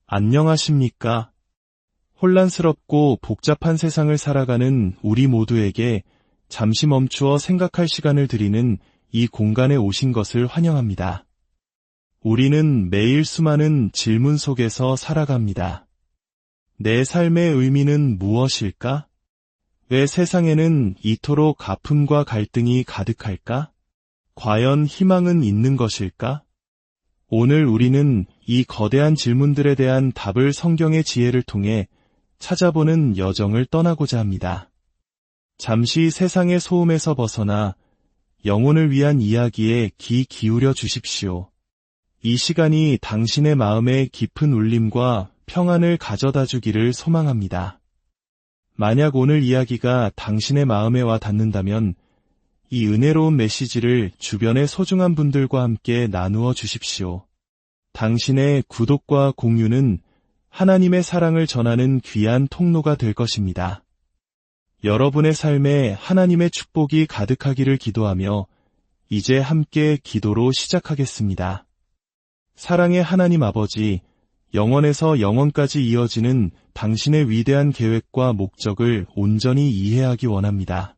안녕하십니까? 혼란스럽고 복잡한 세상을 살아가는 우리 모두에게 잠시 멈추어 생각할 시간을 드리는 이 공간에 오신 것을 환영합니다. 우리는 매일 수많은 질문 속에서 살아갑니다. 내 삶의 의미는 무엇일까? 왜 세상에는 이토록 아픔과 갈등이 가득할까? 과연 희망은 있는 것일까? 오늘 우리는 이 거대한 질문들에 대한 답을 성경의 지혜를 통해 찾아보는 여정을 떠나고자 합니다. 잠시 세상의 소음에서 벗어나 영혼을 위한 이야기에 귀 기울여 주십시오. 이 시간이 당신의 마음에 깊은 울림과 평안을 가져다 주기를 소망합니다. 만약 오늘 이야기가 당신의 마음에 와 닿는다면 이 은혜로운 메시지를 주변의 소중한 분들과 함께 나누어 주십시오. 당신의 구독과 공유는 하나님의 사랑을 전하는 귀한 통로가 될 것입니다. 여러분의 삶에 하나님의 축복이 가득하기를 기도하며 이제 함께 기도로 시작하겠습니다. 사랑의 하나님 아버지, 영원에서 영원까지 이어지는 당신의 위대한 계획과 목적을 온전히 이해하기 원합니다.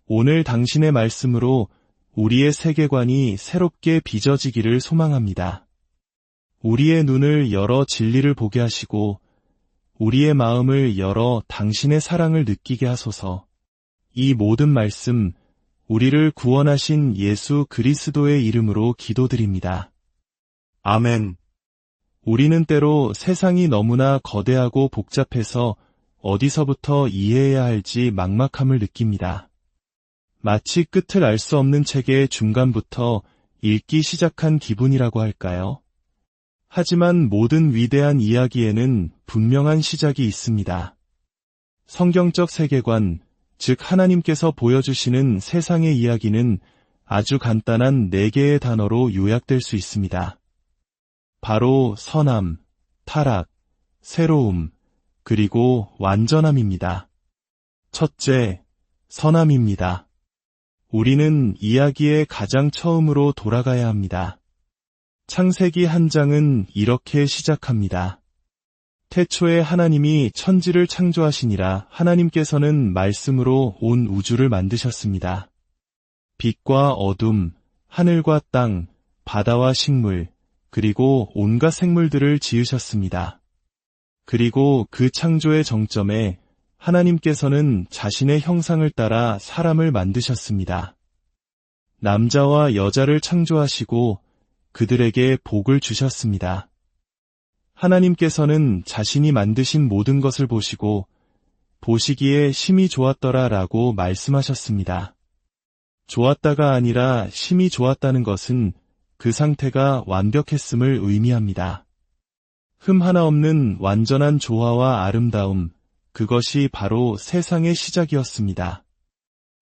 오늘 당신의 말씀으로 우리의 세계관이 새롭게 빚어지기를 소망합니다. 우리의 눈을 열어 진리를 보게 하시고 우리의 마음을 열어 당신의 사랑을 느끼게 하소서. 이 모든 말씀, 우리를 구원하신 예수 그리스도의 이름으로 기도드립니다. 아멘. 우리는 때로 세상이 너무나 거대하고 복잡해서 어디서부터 이해해야 할지 막막함을 느낍니다. 마치 끝을 알 수 없는 책의 중간부터 읽기 시작한 기분이라고 할까요? 하지만 모든 위대한 이야기에는 분명한 시작이 있습니다. 성경적 세계관, 즉 하나님께서 보여주시는 세상의 이야기는 아주 간단한 4개의 단어로 요약될 수 있습니다. 바로 선함, 타락, 새로움, 그리고 완전함입니다. 첫째, 선함입니다. 우리는 이야기의 가장 처음으로 돌아가야 합니다. 창세기 1장은 이렇게 시작합니다. 태초에 하나님이 천지를 창조하시니라. 하나님께서는 말씀으로 온 우주를 만드셨습니다. 빛과 어둠, 하늘과 땅, 바다와 식물, 그리고 온갖 생물들을 지으셨습니다. 그리고 그 창조의 정점에 하나님께서는 자신의 형상을 따라 사람을 만드셨습니다. 남자와 여자를 창조하시고 그들에게 복을 주셨습니다. 하나님께서는 자신이 만드신 모든 것을 보시고 보시기에 심히 좋았더라 라고 말씀하셨습니다. 좋았다가 아니라 심히 좋았다는 것은 그 상태가 완벽했음을 의미합니다. 흠 하나 없는 완전한 조화와 아름다움, 그것이 바로 세상의 시작이었습니다.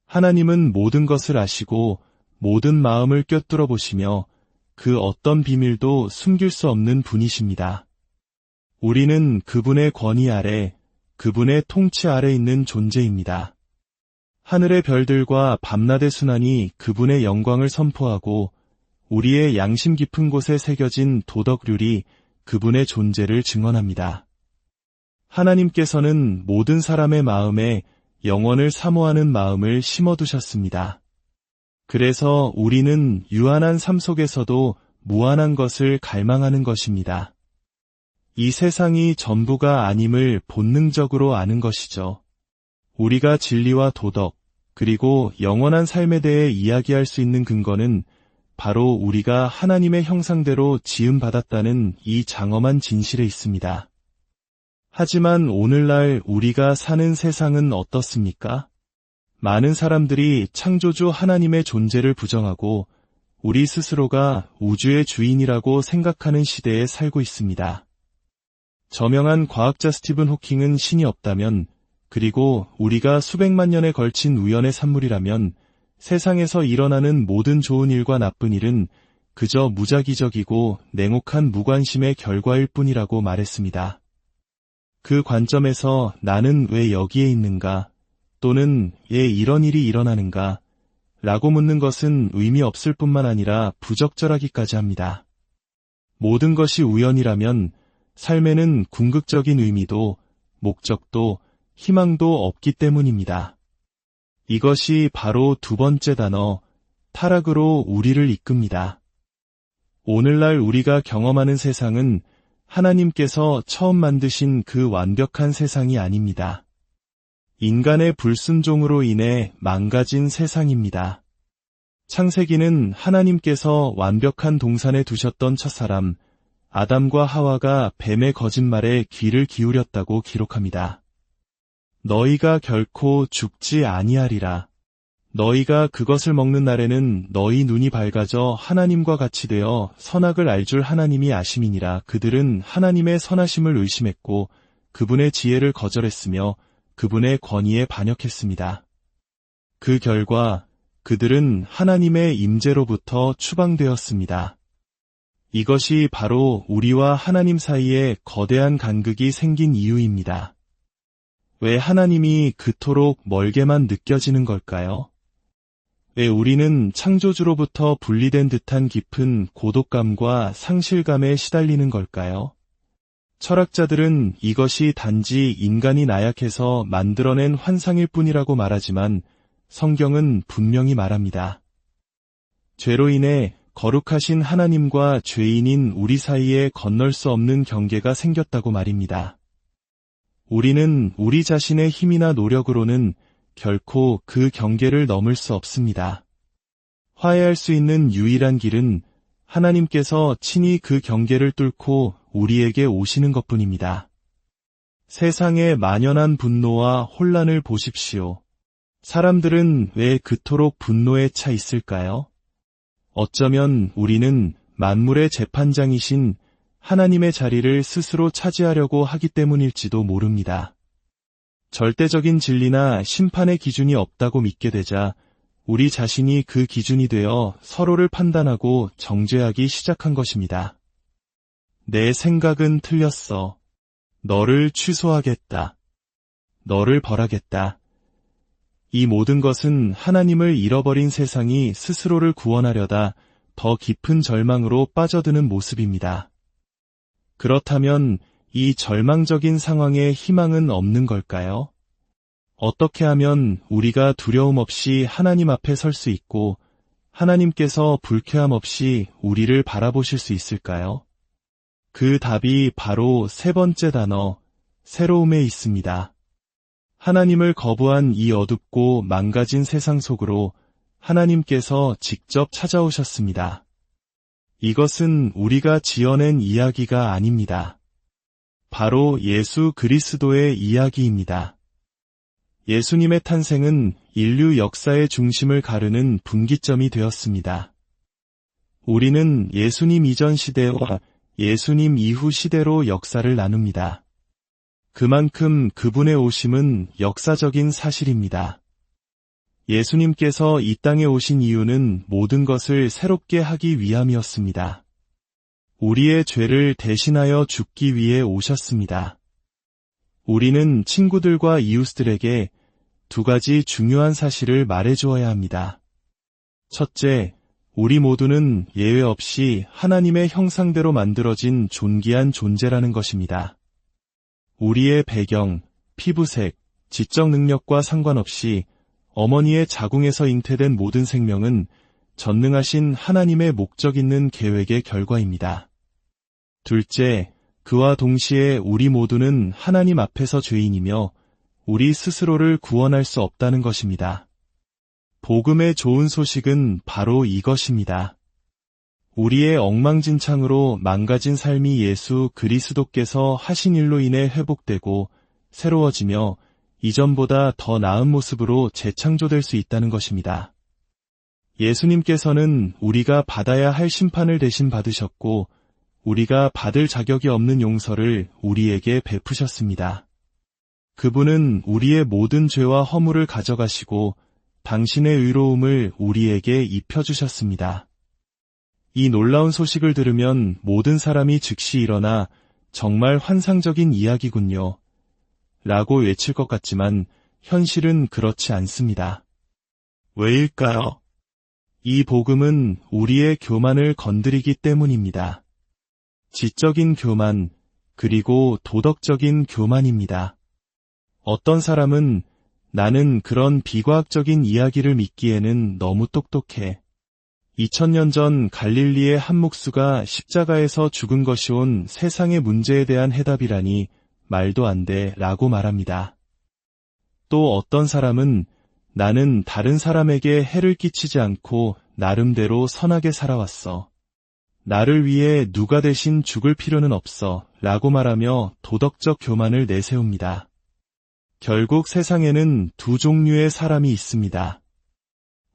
하나님은 모든 것을 아시고 모든 마음을 꿰뚫어 보시며 그 어떤 비밀도 숨길 수 없는 분이십니다. 우리는 그분의 권위 아래, 그분의 통치 아래 있는 존재입니다. 하늘의 별들과 밤낮의 순환이 그분의 영광을 선포하고 우리의 양심 깊은 곳에 새겨진 도덕률이 그분의 존재를 증언합니다. 하나님께서는 모든 사람의 마음에 영원을 사모하는 마음을 심어두셨습니다. 그래서 우리는 유한한 삶 속에서도 무한한 것을 갈망하는 것입니다. 이 세상이 전부가 아님을 본능적으로 아는 것이죠. 우리가 진리와 도덕, 그리고 영원한 삶에 대해 이야기할 수 있는 근거는 바로 우리가 하나님의 형상대로 지음받았다는 이 장엄한 진실에 있습니다. 하지만 오늘날 우리가 사는 세상은 어떻습니까? 많은 사람들이 창조주 하나님의 존재를 부정하고 우리 스스로가 우주의 주인이라고 생각하는 시대에 살고 있습니다. 저명한 과학자 스티븐 호킹은 신이 없다면, 그리고 우리가 수백만 년에 걸친 우연의 산물이라면 세상에서 일어나는 모든 좋은 일과 나쁜 일은 그저 무작위적이고 냉혹한 무관심의 결과일 뿐이라고 말했습니다. 그 관점에서 나는 왜 여기에 있는가, 또는 왜 이런 일이 일어나는가 라고 묻는 것은 의미 없을 뿐만 아니라 부적절하기까지 합니다. 모든 것이 우연이라면 삶에는 궁극적인 의미도, 목적도, 희망도 없기 때문입니다. 이것이 바로 두 번째 단어, 타락으로 우리를 이끕니다. 오늘날 우리가 경험하는 세상은 하나님께서 처음 만드신 그 완벽한 세상이 아닙니다. 인간의 불순종으로 인해 망가진 세상입니다. 창세기는 하나님께서 완벽한 동산에 두셨던 첫사람, 아담과 하와가 뱀의 거짓말에 귀를 기울였다고 기록합니다. 너희가 결코 죽지 아니하리라. 너희가 그것을 먹는 날에는 너희 눈이 밝아져 하나님과 같이 되어 선악을 알 줄 하나님이 아심이니라. 그들은 하나님의 선하심을 의심했고 그분의 지혜를 거절했으며 그분의 권위에 반역했습니다. 그 결과 그들은 하나님의 임재로부터 추방되었습니다. 이것이 바로 우리와 하나님 사이에 거대한 간극이 생긴 이유입니다. 왜 하나님이 그토록 멀게만 느껴지는 걸까요? 왜 우리는 창조주로부터 분리된 듯한 깊은 고독감과 상실감에 시달리는 걸까요? 철학자들은 이것이 단지 인간이 나약해서 만들어낸 환상일 뿐이라고 말하지만 성경은 분명히 말합니다. 죄로 인해 거룩하신 하나님과 죄인인 우리 사이에 건널 수 없는 경계가 생겼다고 말입니다. 우리는 우리 자신의 힘이나 노력으로는 결코 그 경계를 넘을 수 없습니다. 화해할 수 있는 유일한 길은 하나님께서 친히 그 경계를 뚫고 우리에게 오시는 것뿐입니다. 세상의 만연한 분노와 혼란을 보십시오. 사람들은 왜 그토록 분노에 차 있을까요? 어쩌면 우리는 만물의 재판장이신 하나님의 자리를 스스로 차지하려고 하기 때문일지도 모릅니다. 절대적인 진리나 심판의 기준이 없다고 믿게 되자 우리 자신이 그 기준이 되어 서로를 판단하고 정죄하기 시작한 것입니다. 내 생각은 틀렸어. 너를 취소하겠다. 너를 벌하겠다. 이 모든 것은 하나님을 잃어버린 세상이 스스로를 구원하려다 더 깊은 절망으로 빠져드는 모습입니다. 그렇다면 이 절망적인 상황에 희망은 없는 걸까요? 어떻게 하면 우리가 두려움 없이 하나님 앞에 설 수 있고 하나님께서 불쾌함 없이 우리를 바라보실 수 있을까요? 그 답이 바로 세 번째 단어, 새로움에 있습니다. 하나님을 거부한 이 어둡고 망가진 세상 속으로 하나님께서 직접 찾아오셨습니다. 이것은 우리가 지어낸 이야기가 아닙니다. 바로 예수 그리스도의 이야기입니다. 예수님의 탄생은 인류 역사의 중심을 가르는 분기점이 되었습니다. 우리는 예수님 이전 시대와 예수님 이후 시대로 역사를 나눕니다. 그만큼 그분의 오심은 역사적인 사실입니다. 예수님께서 이 땅에 오신 이유는 모든 것을 새롭게 하기 위함이었습니다. 우리의 죄를 대신하여 죽기 위해 오셨습니다. 우리는 친구들과 이웃들에게 두 가지 중요한 사실을 말해주어야 합니다. 첫째, 우리 모두는 예외 없이 하나님의 형상대로 만들어진 존귀한 존재라는 것입니다. 우리의 배경, 피부색, 지적 능력과 상관없이 어머니의 자궁에서 잉태된 모든 생명은 전능하신 하나님의 목적 있는 계획의 결과입니다. 둘째, 그와 동시에 우리 모두는 하나님 앞에서 죄인이며 우리 스스로를 구원할 수 없다는 것입니다. 복음의 좋은 소식은 바로 이것입니다. 우리의 엉망진창으로 망가진 삶이 예수 그리스도께서 하신 일로 인해 회복되고 새로워지며 이전보다 더 나은 모습으로 재창조될 수 있다는 것입니다. 예수님께서는 우리가 받아야 할 심판을 대신 받으셨고 우리가 받을 자격이 없는 용서를 우리에게 베푸셨습니다. 그분은 우리의 모든 죄와 허물을 가져가시고 당신의 의로움을 우리에게 입혀주셨습니다. 이 놀라운 소식을 들으면 모든 사람이 즉시 일어나 정말 환상적인 이야기군요. 라고 외칠 것 같지만 현실은 그렇지 않습니다. 왜일까요? 이 복음은 우리의 교만을 건드리기 때문입니다. 지적인 교만, 그리고 도덕적인 교만입니다. 어떤 사람은 나는 그런 비과학적인 이야기를 믿기에는 너무 똑똑해. 2000년 전 갈릴리의 한 목수가 십자가에서 죽은 것이 온 세상의 문제에 대한 해답이라니 말도 안 돼 라고 말합니다. 또 어떤 사람은 나는 다른 사람에게 해를 끼치지 않고 나름대로 선하게 살아왔어. 나를 위해 누가 대신 죽을 필요는 없어 라고 말하며 도덕적 교만을 내세웁니다. 결국 세상에는 두 종류의 사람이 있습니다.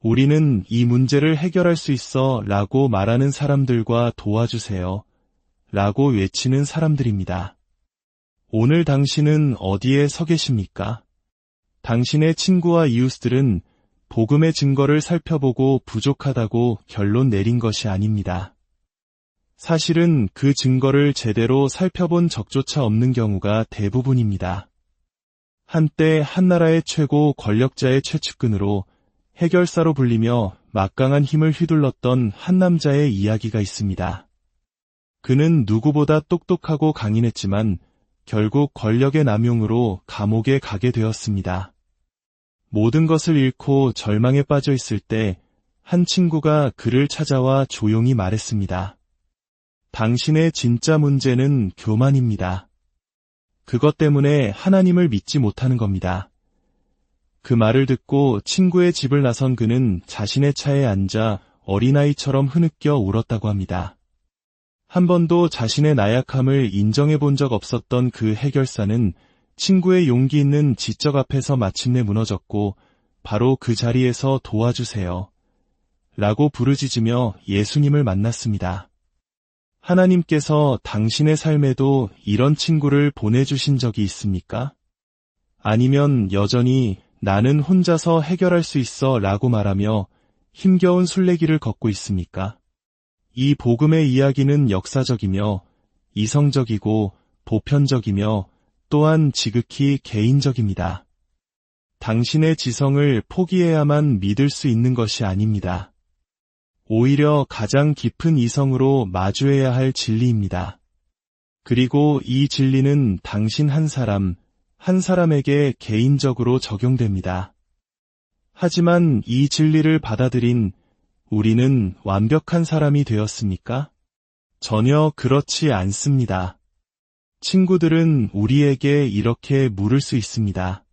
우리는 이 문제를 해결할 수 있어 라고 말하는 사람들과 도와주세요 라고 외치는 사람들입니다. 오늘 당신은 어디에 서 계십니까? 당신의 친구와 이웃들은 복음의 증거를 살펴보고 부족하다고 결론 내린 것이 아닙니다. 사실은 그 증거를 제대로 살펴본 적조차 없는 경우가 대부분입니다. 한때 한 나라의 최고 권력자의 최측근으로 해결사로 불리며 막강한 힘을 휘둘렀던 한 남자의 이야기가 있습니다. 그는 누구보다 똑똑하고 강인했지만 결국 권력의 남용으로 감옥에 가게 되었습니다. 모든 것을 잃고 절망에 빠져 있을 때 한 친구가 그를 찾아와 조용히 말했습니다. 당신의 진짜 문제는 교만입니다. 그것 때문에 하나님을 믿지 못하는 겁니다. 그 말을 듣고 친구의 집을 나선 그는 자신의 차에 앉아 어린아이처럼 흐느껴 울었다고 합니다. 한 번도 자신의 나약함을 인정해 본 적 없었던 그 해결사는 친구의 용기 있는 지적 앞에서 마침내 무너졌고 바로 그 자리에서 도와주세요 라고 부르짖으며 예수님을 만났습니다. 하나님께서 당신의 삶에도 이런 친구를 보내주신 적이 있습니까? 아니면 여전히 나는 혼자서 해결할 수 있어 라고 말하며 힘겨운 순례길을 걷고 있습니까? 이 복음의 이야기는 역사적이며 이성적이고 보편적이며 또한 지극히 개인적입니다. 당신의 지성을 포기해야만 믿을 수 있는 것이 아닙니다. 오히려 가장 깊은 이성으로 마주해야 할 진리입니다. 그리고 이 진리는 당신 한 사람에게 개인적으로 적용됩니다. 하지만 이 진리를 받아들인 우리는 완벽한 사람이 되었습니까? 전혀 그렇지 않습니다. 친구들은 우리에게 이렇게 물을 수 있습니다.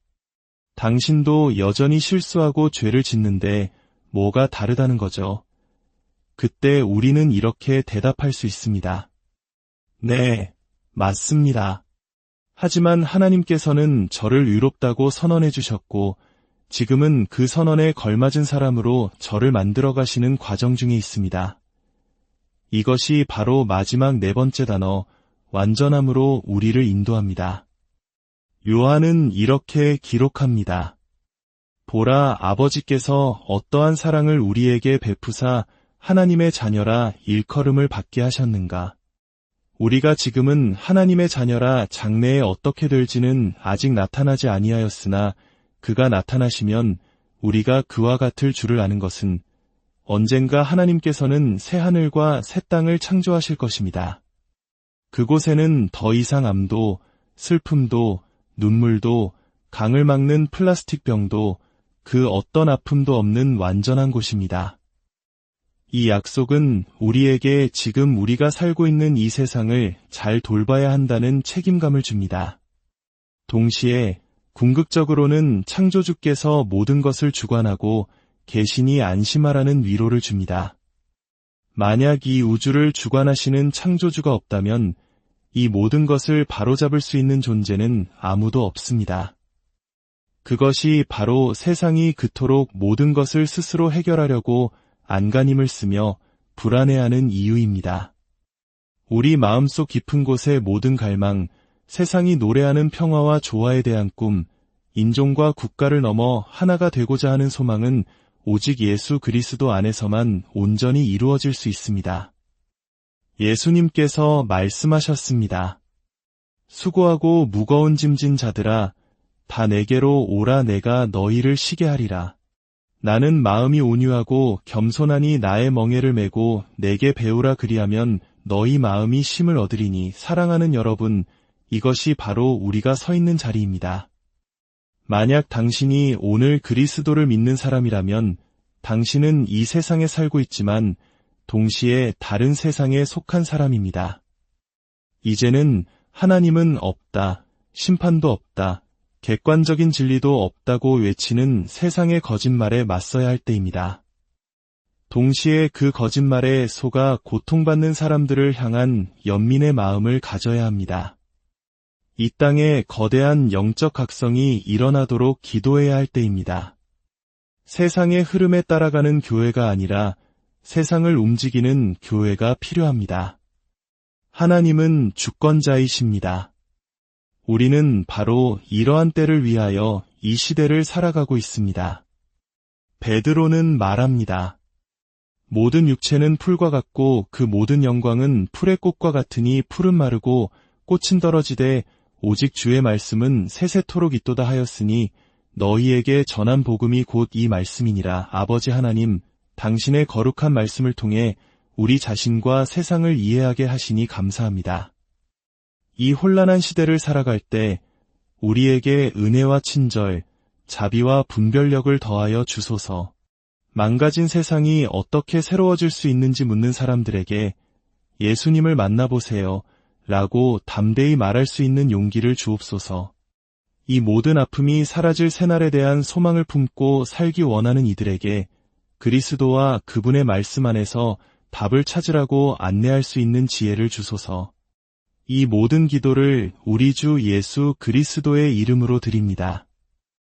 당신도 여전히 실수하고 죄를 짓는데 뭐가 다르다는 거죠? 그때 우리는 이렇게 대답할 수 있습니다. 네, 맞습니다. 하지만 하나님께서는 저를 의롭다고 선언해 주셨고 지금은 그 선언에 걸맞은 사람으로 저를 만들어 가시는 과정 중에 있습니다. 이것이 바로 마지막 네 번째 단어, 완전함으로 우리를 인도합니다. 요한은 이렇게 기록합니다. 보라, 아버지께서 어떠한 사랑을 우리에게 베푸사 하나님의 자녀라 일컬음을 받게 하셨는가. 우리가 지금은 하나님의 자녀라 장래에 어떻게 될지는 아직 나타나지 아니하였으나 그가 나타나시면 우리가 그와 같을 줄을 아는 것은 언젠가 하나님께서는 새 하늘과 새 땅을 창조하실 것입니다. 그곳에는 더 이상 암도, 슬픔도, 눈물도, 강을 막는 플라스틱 병도, 그 어떤 아픔도 없는 완전한 곳입니다. 이 약속은 우리에게 지금 우리가 살고 있는 이 세상을 잘 돌봐야 한다는 책임감을 줍니다. 동시에 궁극적으로는 창조주께서 모든 것을 주관하고 계시니 안심하라는 위로를 줍니다. 만약 이 우주를 주관하시는 창조주가 없다면 이 모든 것을 바로잡을 수 있는 존재는 아무도 없습니다. 그것이 바로 세상이 그토록 모든 것을 스스로 해결하려고 안간힘을 쓰며 불안해하는 이유입니다. 우리 마음속 깊은 곳의 모든 갈망, 세상이 노래하는 평화와 조화에 대한 꿈, 인종과 국가를 넘어 하나가 되고자 하는 소망은 오직 예수 그리스도 안에서만 온전히 이루어질 수 있습니다. 예수님께서 말씀하셨습니다. 수고하고 무거운 짐진 자들아, 다 내게로 오라 내가 너희를 쉬게 하리라. 나는 마음이 온유하고 겸손하니 나의 멍에를 메고 내게 배우라 그리하면 너희 마음이 쉼을 얻으리니. 사랑하는 여러분, 이것이 바로 우리가 서 있는 자리입니다. 만약 당신이 오늘 그리스도를 믿는 사람이라면 당신은 이 세상에 살고 있지만 동시에 다른 세상에 속한 사람입니다. 이제는 하나님은 없다, 심판도 없다, 객관적인 진리도 없다고 외치는 세상의 거짓말에 맞서야 할 때입니다. 동시에 그 거짓말에 속아 고통받는 사람들을 향한 연민의 마음을 가져야 합니다. 이 땅에 거대한 영적 각성이 일어나도록 기도해야 할 때입니다. 세상의 흐름에 따라가는 교회가 아니라 세상을 움직이는 교회가 필요합니다. 하나님은 주권자이십니다. 우리는 바로 이러한 때를 위하여 이 시대를 살아가고 있습니다. 베드로는 말합니다. 모든 육체는 풀과 같고 그 모든 영광은 풀의 꽃과 같으니 풀은 마르고 꽃은 떨어지되 오직 주의 말씀은 세세토록 있도다 하였으니 너희에게 전한 복음이 곧 이 말씀이니라. 아버지 하나님, 당신의 거룩한 말씀을 통해 우리 자신과 세상을 이해하게 하시니 감사합니다. 이 혼란한 시대를 살아갈 때 우리에게 은혜와 친절, 자비와 분별력을 더하여 주소서. 망가진 세상이 어떻게 새로워질 수 있는지 묻는 사람들에게 예수님을 만나보세요 라고 담대히 말할 수 있는 용기를 주옵소서. 이 모든 아픔이 사라질 새날에 대한 소망을 품고 살기 원하는 이들에게 그리스도와 그분의 말씀 안에서 답을 찾으라고 안내할 수 있는 지혜를 주소서. 이 모든 기도를 우리 주 예수 그리스도의 이름으로 드립니다.